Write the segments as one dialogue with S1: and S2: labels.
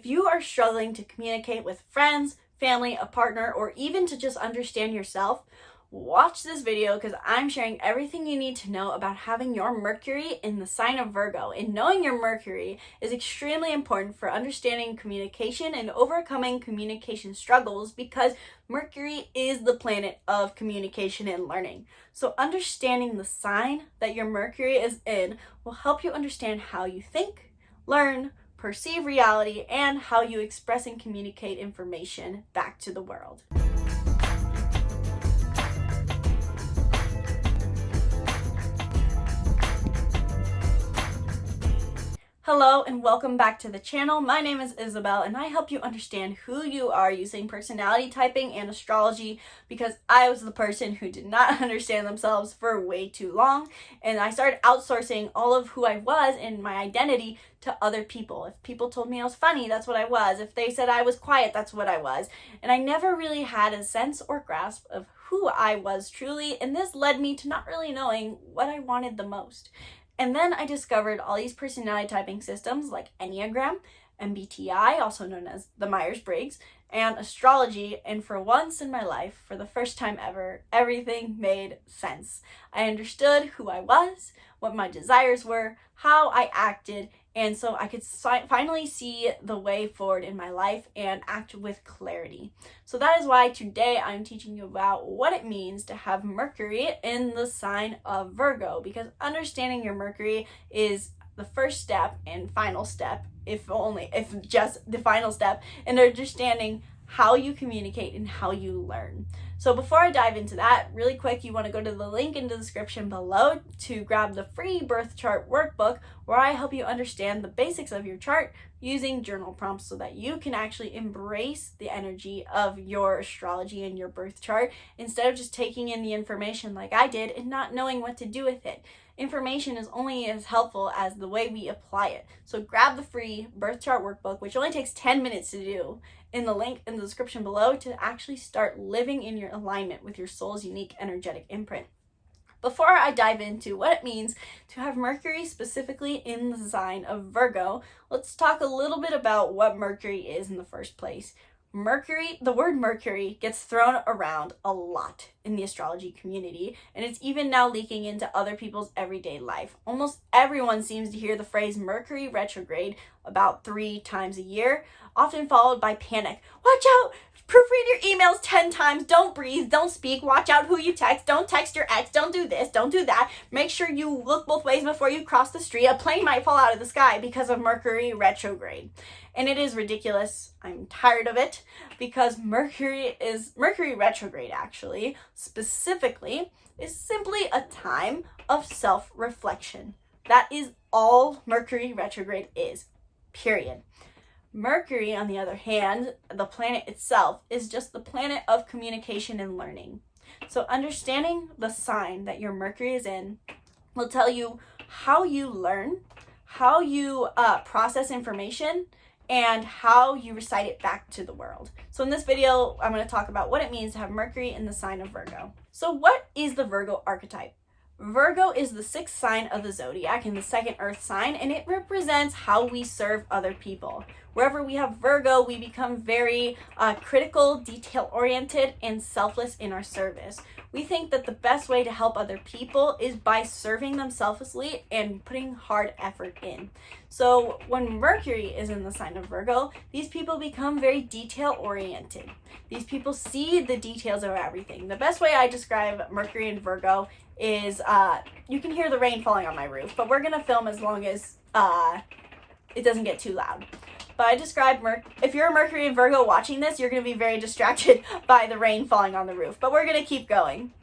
S1: If you are struggling to communicate with friends, family, a partner, or even to just understand yourself, watch this video because I'm sharing everything you need to know about having your Mercury in the sign of Virgo. And knowing your Mercury is extremely important for understanding communication and overcoming communication struggles because Mercury is the planet of communication and learning. So understanding the sign that your Mercury is in will help you understand how you think, learn, perceive reality, and how you express and communicate information back to the world. Hello and welcome back to the channel. My name is Isabelle and I help you understand who you are using personality typing and astrology because I was the person who did not understand themselves for way too long, and I started outsourcing all of who I was and my identity to other people. If people told me I was funny, that's what I was. If they said I was quiet, that's what I was. And I never really had a sense or grasp of who I was truly, and this led me to not really knowing what I wanted the most. And then I discovered all these personality typing systems like Enneagram, MBTI, also known as the Myers-Briggs, and astrology, and for once in my life, for the first time ever, everything made sense. I understood who I was, what my desires were, how I acted, and so I could finally see the way forward in my life and act with clarity. So that is why today I'm teaching you about what it means to have Mercury in the sign of Virgo, because understanding your Mercury is the first step and final step, if just the final step, in understanding how you communicate and how you learn. So before I dive into that, really quick, you want to go to the link in the description below to grab the free birth chart workbook where I help you understand the basics of your chart using journal prompts so that you can actually embrace the energy of your astrology and your birth chart instead of just taking in the information like I did and not knowing what to do with it. Information is only as helpful as the way we apply it. So grab the free birth chart workbook, which only takes 10 minutes to do, in the link in the description below to actually start living in your alignment with your soul's unique energetic imprint. Before I dive into what it means to have Mercury specifically in the sign of Virgo, let's talk a little bit about what Mercury is in the first place. The word Mercury gets thrown around a lot in the astrology community, and it's even now leaking into other people's everyday life. Almost everyone seems to hear the phrase Mercury retrograde about 3 times a year, often followed by panic. Watch out! Proofread your emails 10 times. Don't breathe. Don't speak. Watch out who you text. Don't text your ex. Don't do this. Don't do that. Make sure you look both ways before you cross the street. A plane might fall out of the sky because of Mercury retrograde. And it is ridiculous. I'm tired of it because Mercury retrograde actually, specifically, is simply a time of self-reflection. That is all Mercury retrograde is, period. Mercury, on the other hand, the planet itself, is just the planet of communication and learning. So understanding the sign that your Mercury is in will tell you how you learn, how you process information, and how you recite it back to the world. So in this video, I'm going to talk about what it means to have Mercury in the sign of Virgo. So what is the Virgo archetype? Virgo is the 6th sign of the zodiac and the 2nd earth sign, and it represents how we serve other people. Wherever we have Virgo, we become very critical, detail-oriented, and selfless in our service. We think that the best way to help other people is by serving them selflessly and putting hard effort in. So when Mercury is in the sign of Virgo, these people become very detail-oriented. These people see the details of everything. The best way I describe Mercury and Virgo is, you can hear the rain falling on my roof, but we're going to film as long as it doesn't get too loud. But I describe, if you're a Mercury and Virgo watching this, you're going to be very distracted by the rain falling on the roof. But we're going to keep going.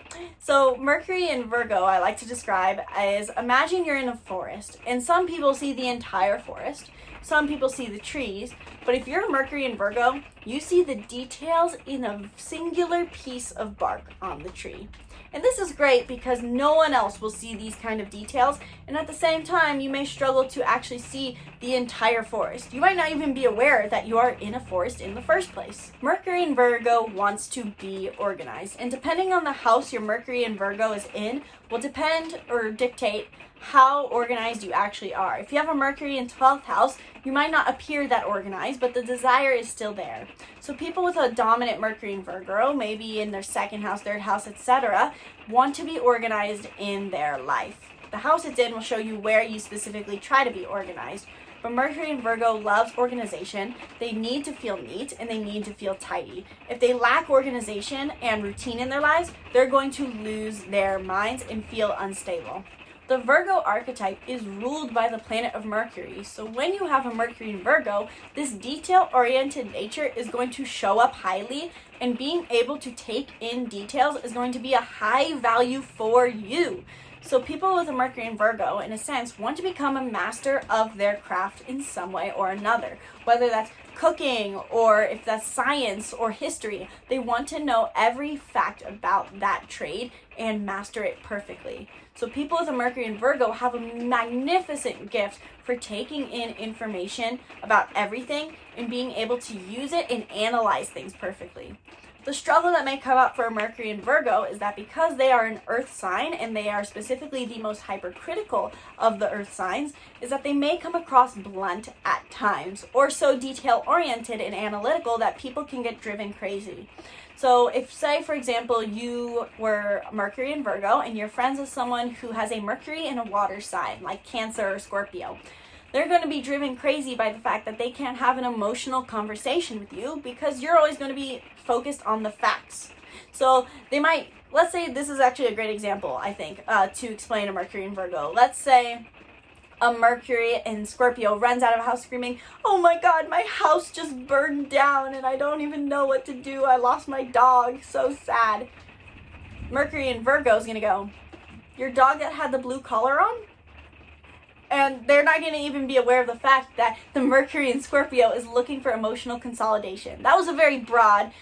S1: So Mercury and Virgo, I like to describe as, imagine you're in a forest. And some people see the entire forest. Some people see the trees. But if you're Mercury and Virgo, you see the details in a singular piece of bark on the tree. And this is great because no one else will see these kind of details, and at the same time you may struggle to actually see the entire forest. You might not even be aware that you are in a forest in the first place. Mercury in Virgo wants to be organized, and depending on the house your Mercury in Virgo is in will depend or dictate how organized you actually are. If you have a Mercury in 12th house, you might not appear that organized, but the desire is still there. So people with a dominant Mercury in Virgo, maybe in their 2nd house, 3rd house, etc., want to be organized in their life. The house it's in will show you where you specifically try to be organized. But Mercury in Virgo loves organization. They need to feel neat and they need to feel tidy. If they lack organization and routine in their lives, they're going to lose their minds and feel unstable. The Virgo archetype is ruled by the planet of Mercury. So when you have a Mercury in Virgo, this detail-oriented nature is going to show up highly, and being able to take in details is going to be a high value for you. So people with a Mercury in Virgo, in a sense, want to become a master of their craft in some way or another. Whether that's cooking or if that's science or history, they want to know every fact about that trade and master it perfectly. So people with a Mercury in Virgo have a magnificent gift for taking in information about everything and being able to use it and analyze things perfectly. The struggle that may come up for a Mercury in Virgo is that because they are an earth sign and they are specifically the most hypercritical of the earth signs, is that they may come across blunt at times or so detail-oriented and analytical that people can get driven crazy. So if, say, for example, you were Mercury in Virgo and you're friends with someone who has a Mercury in a water sign, like Cancer or Scorpio, they're going to be driven crazy by the fact that they can't have an emotional conversation with you because you're always going to be focused on the facts. So they might, let's say this is actually a great example, I think, to explain a Mercury in Virgo. Let's say a Mercury in Scorpio runs out of a house screaming, "Oh my God, my house just burned down and I don't even know what to do. I lost my dog, so sad." Mercury in Virgo is going to go, "Your dog that had the blue collar on?" And they're not going to even be aware of the fact that the Mercury in Scorpio is looking for emotional consolidation. That was a very broad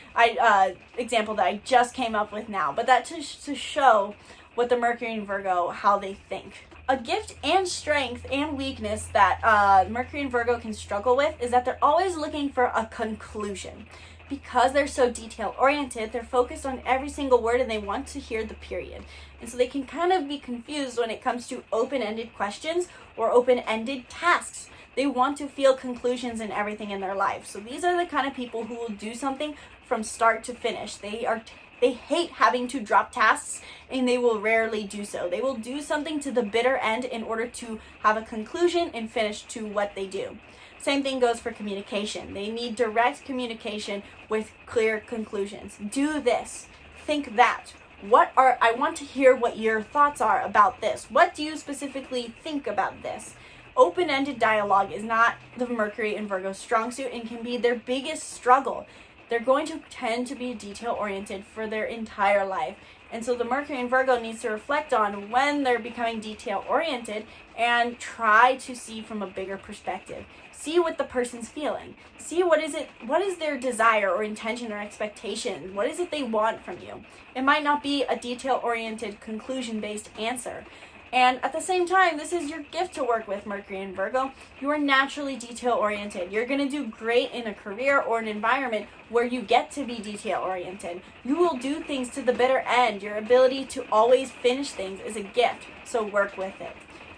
S1: example that I just came up with now, but that to show what the Mercury in Virgo, how they think. A gift and strength and weakness that Mercury in Virgo can struggle with is that they're always looking for a conclusion. Because they're so detail-oriented, they're focused on every single word and they want to hear the period. And so they can kind of be confused when it comes to open-ended questions or open-ended tasks. They want to feel conclusions in everything in their life. So these are the kind of people who will do something from start to finish. They hate having to drop tasks and they will rarely do so. They will do something to the bitter end in order to have a conclusion and finish to what they do. Same thing goes for communication. They need direct communication with clear conclusions. Do this. Think that. I want to hear what your thoughts are about this. What do you specifically think about this? Open-ended dialogue is not the Mercury in Virgo strong suit and can be their biggest struggle. They're going to tend to be detail-oriented for their entire life. And so the Mercury in Virgo needs to reflect on when they're becoming detail-oriented and try to see from a bigger perspective. See what the person's feeling. See what is their desire or intention or expectation? What is it they want from you? It might not be a detail-oriented, conclusion-based answer. And at the same time, this is your gift to work with, Mercury in Virgo. You are naturally detail-oriented. You're going to do great in a career or an environment where you get to be detail-oriented. You will do things to the bitter end. Your ability to always finish things is a gift, so work with it.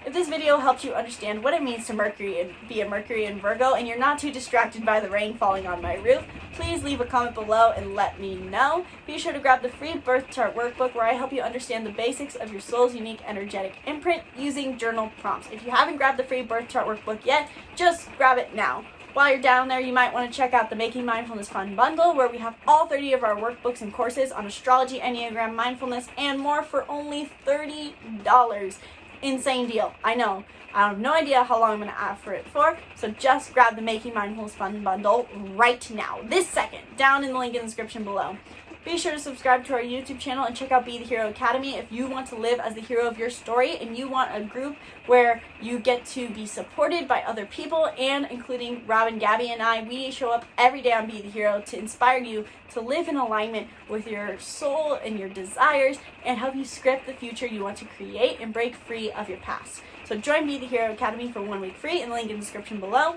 S1: If this video helps you understand what it means to be a Mercury in Virgo and you're not too distracted by the rain falling on my roof, please leave a comment below and let me know. Be sure to grab the free birth chart workbook where I help you understand the basics of your soul's unique energetic imprint using journal prompts. If you haven't grabbed the free birth chart workbook yet, just grab it now. While you're down there, you might want to check out the Making Mindfulness Fun bundle where we have all 30 of our workbooks and courses on astrology, Enneagram, mindfulness, and more for only $30. Insane deal. I know. I have no idea how long I'm going to offer it for, so just grab the Making Mindfulness Fun bundle right now, this second, down in the link in the description below. Be sure to subscribe to our YouTube channel and check out Be The Hero Academy if you want to live as the hero of your story and you want a group where you get to be supported by other people, and including Robin, Gabby, and I, we show up every day on Be The Hero to inspire you to live in alignment with your soul and your desires and help you script the future you want to create and break free of your past. So join Be The Hero Academy for 1 week free in the link in the description below.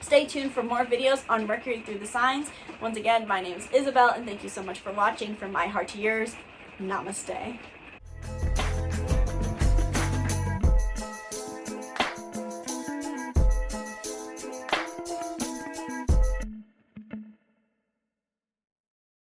S1: Stay tuned for more videos on Mercury through the signs. Once again, my name is Isabelle, and thank you so much for watching. From my heart to yours, namaste.